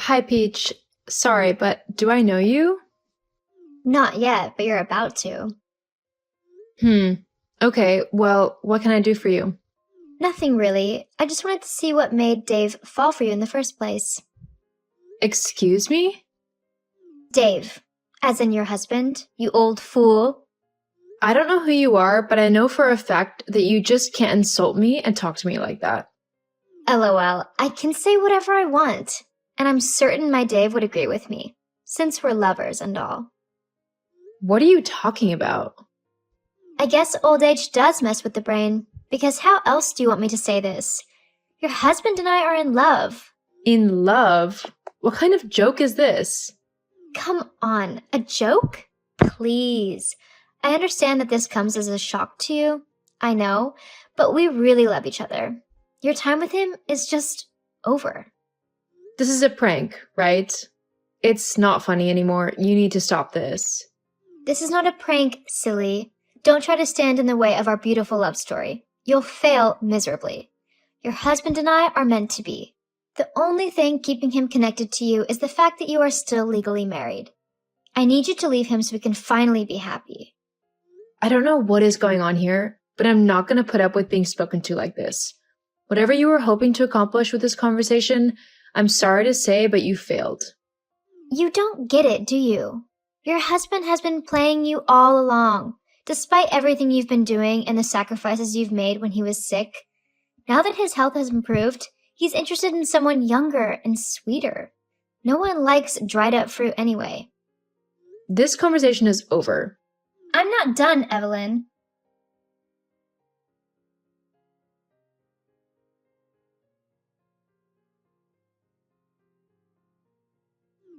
Hi, Peach. Sorry, but do I know you? Not yet, but you're about to. Hmm. Okay, well, what can I do for you? Nothing really. I just wanted to see what made Dave fall for you in the first place. Excuse me? Dave, as in your husband, you old fool. I don't know who you are, but I know for a fact that you just can't insult me and talk to me like that. LOL, I can say whatever I want. And I'm certain my Dave would agree with me, since we're lovers and all. What are you talking about? I guess old age does mess with the brain, because how else do you want me to say this? Your husband and I are in love. In love? What kind of joke is this? Come on, a joke? Please. I understand that this comes as a shock to you. I know, but we really love each other. Your time with him is just over. This is a prank, right? It's not funny anymore. You need to stop this. This is not a prank, silly. Don't try to stand in the way of our beautiful love story. You'll fail miserably. Your husband and I are meant to be. The only thing keeping him connected to you is the fact that you are still legally married. I need you to leave him so we can finally be happy. I don't know what is going on here, but I'm not going to put up with being spoken to like this. Whatever you were hoping to accomplish with this conversation, I'm sorry to say, but you failed. You don't get it, do you? Your husband has been playing you all along, despite everything you've been doing and the sacrifices you've made when he was sick. Now that his health has improved, he's interested in someone younger and sweeter. No one likes dried up fruit anyway. This conversation is over. I'm not done, Evelyn.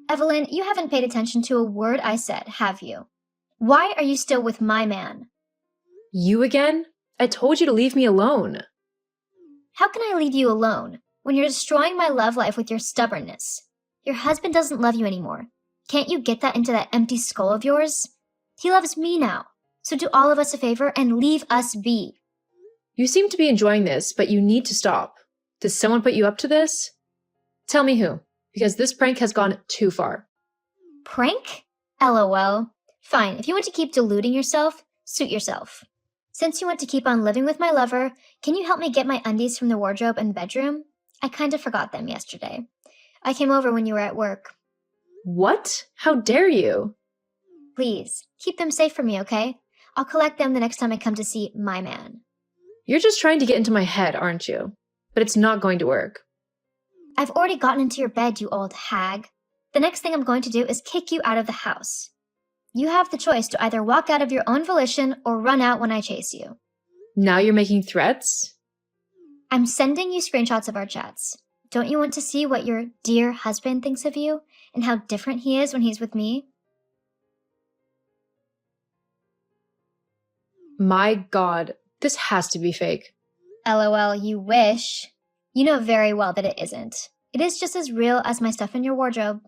Evelyn, you haven't paid attention to a word I said, have you? Why are you still with my man? You again? I told you to leave me alone. How can I leave you alone when you're destroying my love life with your stubbornness? Your husband doesn't love you anymore. Can't you get that into that empty skull of yours? He loves me now, so do all of us a favor and leave us be. You seem to be enjoying this, but you need to stop. Did someone put you up to this? Tell me who, because this prank has gone too far. Prank? LOL. Fine, if you want to keep deluding yourself, suit yourself. Since you want to keep on living with my lover, can you help me get my undies from the wardrobe and bedroom? I kind of forgot them yesterday. I came over when you were at work. What? How dare you? Please, keep them safe for me, okay? I'll collect them the next time I come to see my man. You're just trying to get into my head, aren't you? But it's not going to work. I've already gotten into your bed, you old hag. The next thing I'm going to do is kick you out of the house. You have the choice to either walk out of your own volition or run out when I chase you. Now you're making threats? I'm sending you screenshots of our chats. Don't you want to see what your dear husband thinks of you and how different he is when he's with me? My God, this has to be fake. LOL, you wish. You know very well that it isn't. It is just as real as my stuff in your wardrobe.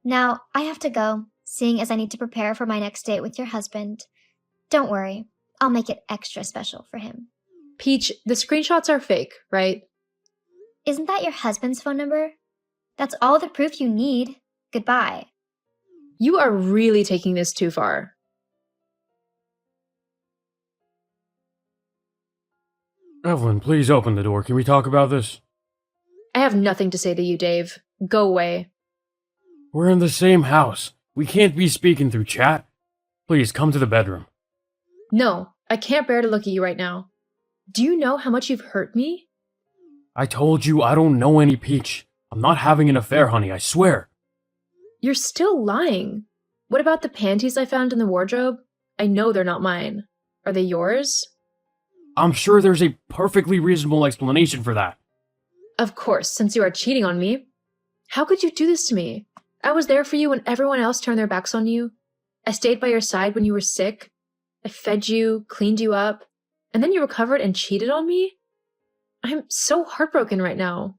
Now, I have to go, seeing as I need to prepare for my next date with your husband. Don't worry, I'll make it extra special for him. Peach, the screenshots are fake, right? Isn't that your husband's phone number? That's all the proof you need. Goodbye. You are really taking this too far. Evelyn, please open the door. Can we talk about this? I have nothing to say to you, Dave. Go away. We're in the same house. We can't be speaking through chat. Please, come to the bedroom. No, I can't bear to look at you right now. Do you know how much you've hurt me? I told you I don't know any Peach. I'm not having an affair, honey, I swear. You're still lying. What about the panties I found in the wardrobe? I know they're not mine. Are they yours? I'm sure there's a perfectly reasonable explanation for that. Of course, since you are cheating on me. How could you do this to me? I was there for you when everyone else turned their backs on you. I stayed by your side when you were sick. I fed you, cleaned you up, and then you recovered and cheated on me? I'm so heartbroken right now.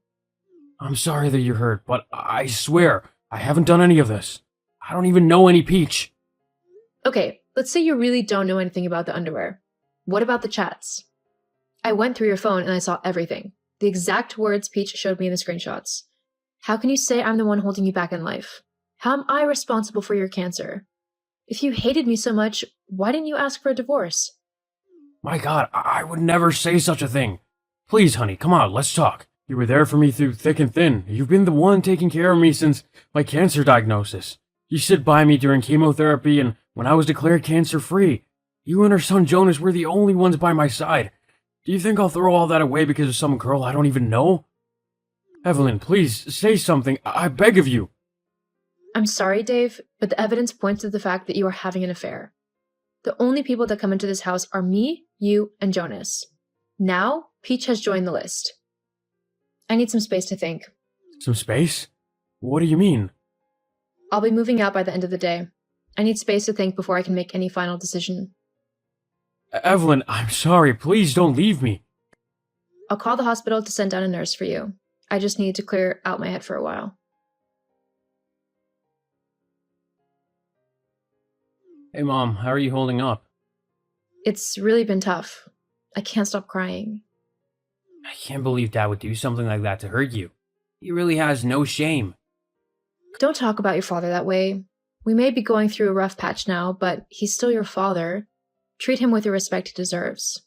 I'm sorry that you're hurt, but I swear, I haven't done any of this. I don't even know any Peach. Okay, let's say you really don't know anything about the underwear. What about the chats? I went through your phone and I saw everything. The exact words Peach showed me in the screenshots. How can you say I'm the one holding you back in life? How am I responsible for your cancer? If you hated me so much, why didn't you ask for a divorce? My God, I would never say such a thing. Please, honey, come on, let's talk. You were there for me through thick and thin. You've been the one taking care of me since my cancer diagnosis. You stood by me during chemotherapy and when I was declared cancer-free. You and her son Jonas were the only ones by my side. Do you think I'll throw all that away because of some girl I don't even know? Evelyn, please, say something. I beg of you. I'm sorry, Dave, but the evidence points to the fact that you are having an affair. The only people that come into this house are me, you, and Jonas. Now, Peach has joined the list. I need some space to think. Some space? What do you mean? I'll be moving out by the end of the day. I need space to think before I can make any final decision. Evelyn, I'm sorry. Please don't leave me. I'll call the hospital to send down a nurse for you. I just need to clear out my head for a while. Hey, Mom, how are you holding up? It's really been tough. I can't stop crying. I can't believe Dad would do something like that to hurt you. He really has no shame. Don't talk about your father that way. We may be going through a rough patch now, but he's still your father. Treat him with the respect he deserves.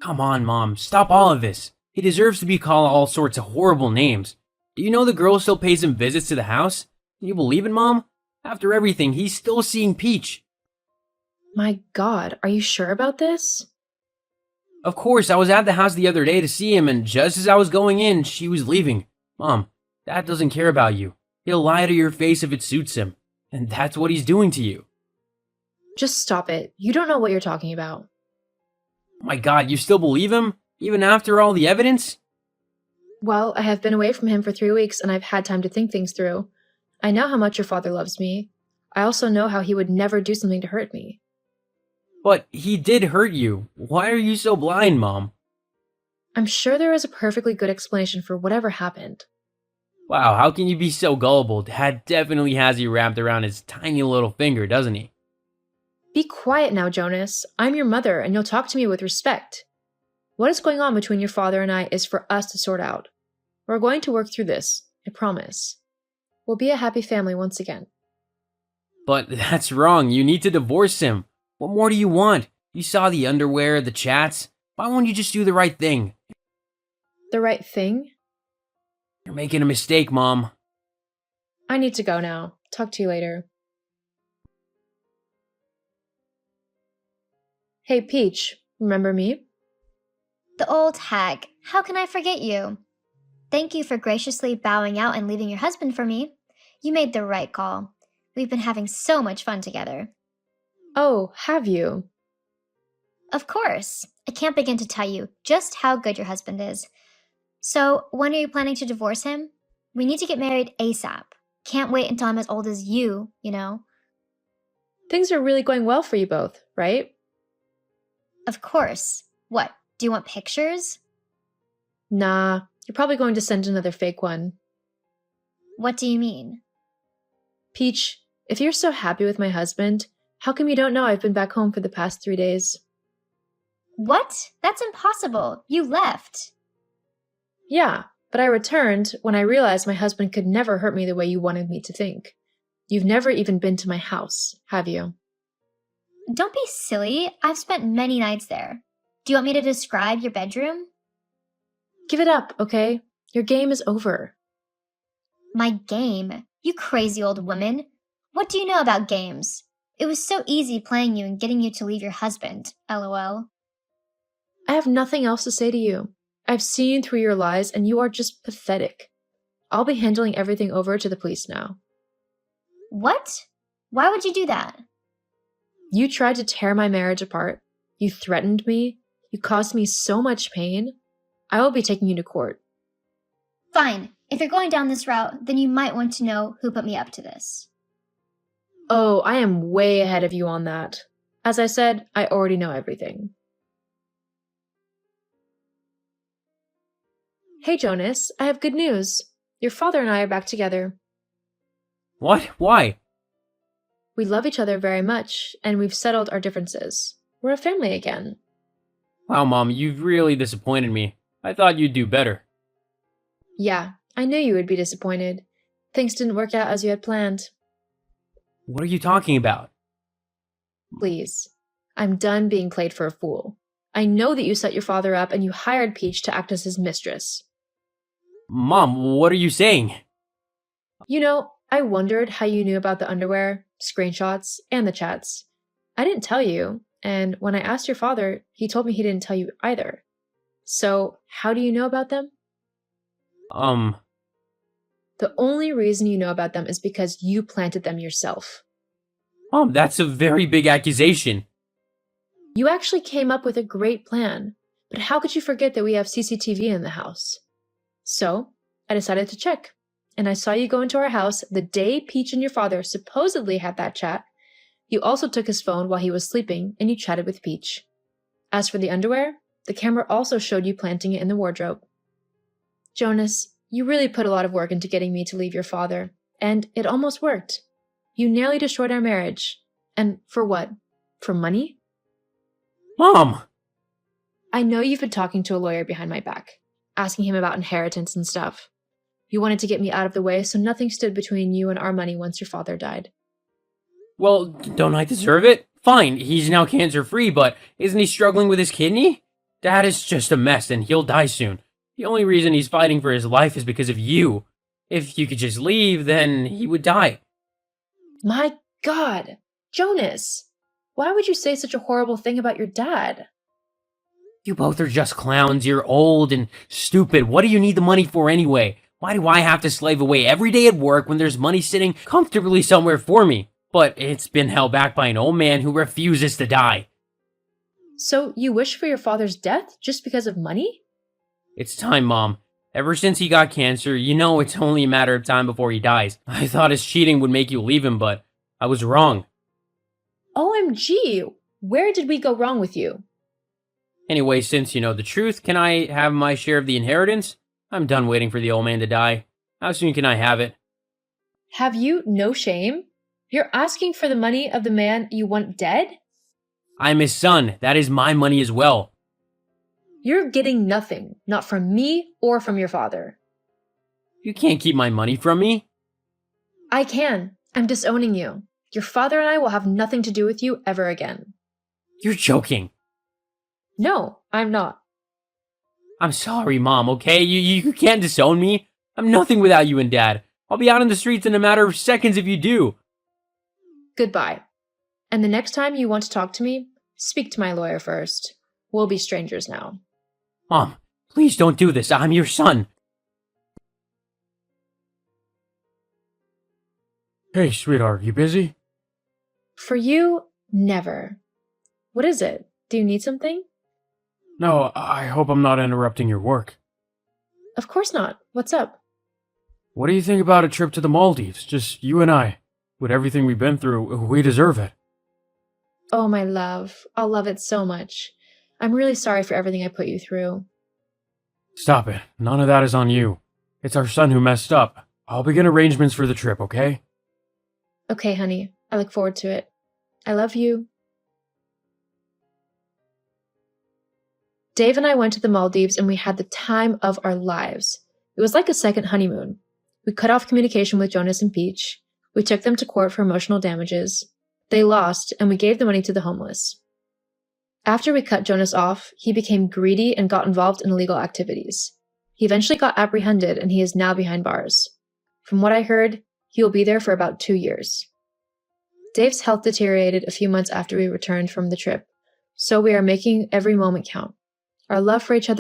Come on, Mom, stop all of this. He deserves to be called all sorts of horrible names. Do you know the girl still pays him visits to the house? Can you believe it, Mom? After everything, he's still seeing Peach. My God, are you sure about this? Of course, I was at the house the other day to see him, and just as I was going in, she was leaving. Mom, Dad doesn't care about you. He'll lie to your face if it suits him. And that's what he's doing to you. Just stop it. You don't know what you're talking about. Oh my God, you still believe him? Even after all the evidence? Well, I have been away from him for 3 weeks, and I've had time to think things through. I know how much your father loves me. I also know how he would never do something to hurt me. But he did hurt you. Why are you so blind, Mom? I'm sure there is a perfectly good explanation for whatever happened. Wow, how can you be so gullible? Dad definitely has you wrapped around his tiny little finger, doesn't he? Be quiet now, Jonas. I'm your mother, and you'll talk to me with respect. What is going on between your father and I is for us to sort out. We're going to work through this, I promise. We'll be a happy family once again. But that's wrong. You need to divorce him. What more do you want? You saw the underwear, the chats. Why won't you just do the right thing? The right thing? You're making a mistake, Mom. I need to go now. Talk to you later. Hey, Peach, remember me? The old hag. How can I forget you? Thank you for graciously bowing out and leaving your husband for me. You made the right call. We've been having so much fun together. Oh, have you? Of course. I can't begin to tell you just how good your husband is. So, when are you planning to divorce him? We need to get married ASAP. Can't wait until I'm as old as you know. Things are really going well for you both, right? Of course. What, do you want pictures? Nah, you're probably going to send another fake one. What do you mean? Peach, if you're so happy with my husband, how come you don't know I've been back home for the past 3 days? What? That's impossible. You left. Yeah, but I returned when I realized my husband could never hurt me the way you wanted me to think. You've never even been to my house, have you? Don't be silly. I've spent many nights there. Do you want me to describe your bedroom? Give it up, okay? Your game is over. My game? You crazy old woman. What do you know about games? It was so easy playing you and getting you to leave your husband, LOL. I have nothing else to say to you. I've seen through your lies and you are just pathetic. I'll be handling everything over to the police now. What? Why would you do that? You tried to tear my marriage apart. You threatened me. You caused me so much pain. I will be taking you to court. Fine. If you're going down this route, then you might want to know who put me up to this. Oh, I am way ahead of you on that. As I said, I already know everything. Hey, Jonas, I have good news. Your father and I are back together. What? Why? We love each other very much, and we've settled our differences. We're a family again. Wow, Mom, you've really disappointed me. I thought you'd do better. Yeah, I knew you would be disappointed. Things didn't work out as you had planned. What are you talking about? Please. I'm done being played for a fool. I know that you set your father up and you hired Peach to act as his mistress. Mom, what are you saying? You know, I wondered how you knew about the underwear, screenshots, and the chats. I didn't tell you, and when I asked your father, he told me he didn't tell you either. So, how do you know about them? The only reason you know about them is because you planted them yourself. Mom, that's a very big accusation. You actually came up with a great plan, but how could you forget that we have CCTV in the house? So, I decided to check, and I saw you go into our house the day Peach and your father supposedly had that chat. You also took his phone while he was sleeping, and you chatted with Peach. As for the underwear, the camera also showed you planting it in the wardrobe. Jonas, you really put a lot of work into getting me to leave your father, and it almost worked. You nearly destroyed our marriage. And for what? For money? Mom! I know you've been talking to a lawyer behind my back, asking him about inheritance and stuff. You wanted to get me out of the way so nothing stood between you and our money once your father died. Well, don't I deserve it? Fine, he's now cancer-free, but isn't he struggling with his kidney? Dad is just a mess and he'll die soon. The only reason he's fighting for his life is because of you. If you could just leave, then he would die. My God! Jonas! Why would you say such a horrible thing about your dad? You both are just clowns. You're old and stupid. What do you need the money for anyway? Why do I have to slave away every day at work when there's money sitting comfortably somewhere for me? But it's been held back by an old man who refuses to die. So you wish for your father's death just because of money? It's time, Mom. Ever since he got cancer, you know it's only a matter of time before he dies. I thought his cheating would make you leave him, but I was wrong. OMG! Where did we go wrong with you? Anyway, since you know the truth, can I have my share of the inheritance? I'm done waiting for the old man to die. How soon can I have it? Have you no shame? You're asking for the money of the man you want dead? I'm his son. That is my money as well. You're getting nothing, not from me or from your father. You can't keep my money from me. I can. I'm disowning you. Your father and I will have nothing to do with you ever again. You're joking. No, I'm not. I'm sorry, Mom, okay? You can't disown me. I'm nothing without you and Dad. I'll be out in the streets in a matter of seconds if you do. Goodbye. And the next time you want to talk to me, speak to my lawyer first. We'll be strangers now. Mom, please don't do this. I'm your son. Hey, sweetheart, you busy? For you, never. What is it? Do you need something? No, I hope I'm not interrupting your work. Of course not. What's up? What do you think about a trip to the Maldives? Just you and I. With everything we've been through, we deserve it. Oh, my love. I'll love it so much. I'm really sorry for everything I put you through. Stop it. None of that is on you. It's our son who messed up. I'll begin arrangements for the trip, okay? Okay, honey. I look forward to it. I love you. Dave and I went to the Maldives and we had the time of our lives. It was like a second honeymoon. We cut off communication with Jonas and Peach. We took them to court for emotional damages. They lost, and we gave the money to the homeless. After we cut Jonas off, he became greedy and got involved in illegal activities. He eventually got apprehended, and he is now behind bars. From what I heard, he will be there for about 2 years. Dave's health deteriorated a few months after we returned from the trip, so we are making every moment count. Our love for each other